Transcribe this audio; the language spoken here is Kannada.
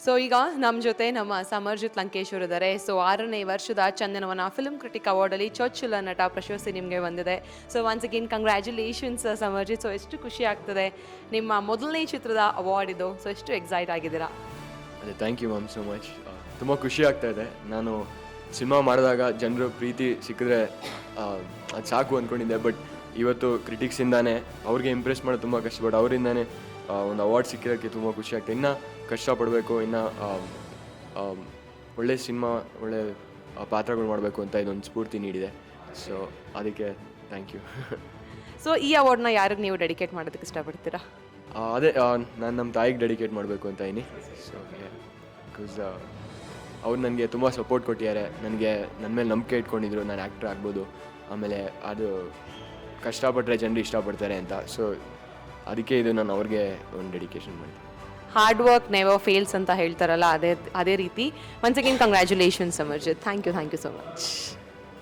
ಸೊ ಈಗ ನಮ್ಮ ಜೊತೆ ನಮ್ಮ ಸಮರ್ಜಿತ್ ಲಂಕೇಶ್ವರ್ ಇದ್ದಾರೆ. ಸೊ 6ನೇ ವರ್ಷದ ಚಂದನವನ ಫಿಲ್ಮ್ ಕ್ರಿಟಿಕ್ ಅವಾರ್ಡಲ್ಲಿ ಚೊಚ್ಚಲ ನಟ ಪ್ರಶಸ್ತಿ ನಿಮಗೆ ಬಂದಿದೆ. So once again congratulations Samarjit. So ಎಷ್ಟು ಖುಷಿ ಆಗ್ತದೆ, ನಿಮ್ಮ ಮೊದಲನೇ ಚಿತ್ರದ ಅವಾರ್ಡ್ ಇದು. ಸೊ ಎಷ್ಟು ಎಕ್ಸೈಟ್ ಆಗಿದ್ದೀರಾ? ಅದೇ thank you ma'am so much. ತುಂಬ ಖುಷಿ ಆಗ್ತಾ ಇದೆ. ನಾನು ಸಿನಿಮಾ ಮಾಡಿದಾಗ ಜನರು ಪ್ರೀತಿ ಸಿಕ್ಕಿದ್ರೆ ಅದು ಸಾಕು ಅಂದ್ಕೊಂಡಿದ್ದೆ. ಬಟ್ ಇವತ್ತು ಕ್ರಿಟಿಕ್ಸಿಂದಾನೇ ಅವ್ರಿಗೆ ಇಂಪ್ರೆಸ್ ಮಾಡೋದು ತುಂಬ ಕಷ್ಟ. ಬಟ್ ಅವರಿಂದಾನೇ ಒಂದು ಅವಾರ್ಡ್ ಸಿಕ್ಕಿರೋಕ್ಕೆ ತುಂಬ ಖುಷಿ ಆಗ್ತದೆ. ಇನ್ನೂ ಕಷ್ಟಪಡಬೇಕು, ಇನ್ನೂ ಒಳ್ಳೆ ಸಿನಿಮಾ, ಒಳ್ಳೆ ಪಾತ್ರಗಳು ಮಾಡಬೇಕು ಅಂತ ಇದೊಂದು ಸ್ಫೂರ್ತಿ ನೀಡಿದೆ. ಸೊ ಅದಕ್ಕೆ ಥ್ಯಾಂಕ್ ಯು. ಸೊ ಈ ಅವಾರ್ಡ್ನ ಯಾರಿಗೆ ನೀವು ಡೆಡಿಕೇಟ್ ಮಾಡೋದಕ್ಕೆ ಇಷ್ಟಪಡ್ತೀರಾ? ಅದೇ ನಾನು ನಮ್ಮ ತಾಯಿಗೆ ಡೆಡಿಕೇಟ್ ಮಾಡಬೇಕು ಅಂತ ಇದೀನಿ. ಸೊ ಬಿಕಾಸ್ ಅವ್ರು ನನಗೆ ತುಂಬ ಸಪೋರ್ಟ್ ಕೊಟ್ಟಿದ್ದಾರೆ. ನನಗೆ ನನ್ನ ಮೇಲೆ ನಂಬಿಕೆ ಇಟ್ಕೊಂಡಿದ್ರು ನಾನು ಆ್ಯಕ್ಟ್ರ್ ಆಗ್ಬೋದು, ಆಮೇಲೆ ಅದು ಕಷ್ಟಪಟ್ಟರೆ ಜನರು ಇಷ್ಟಪಡ್ತಾರೆ ಅಂತ. ಸೊ ಅದಕ್ಕೆ ಇದು ನಾನು ಅವ್ರಿಗೆ ಒಂದು ಡೆಡಿಕೇಶನ್ ಮಾಡ್ತೀನಿ. ಹಾರ್ಡ್ ವರ್ಕ್ ನೆವರ್ ಫೇಲ್ಸ್ ಅಂತ ಹೇಳ್ತಾರಲ್ಲ, ಅದೇ ರೀತಿ once again congratulations Samarjit. Thank you so much.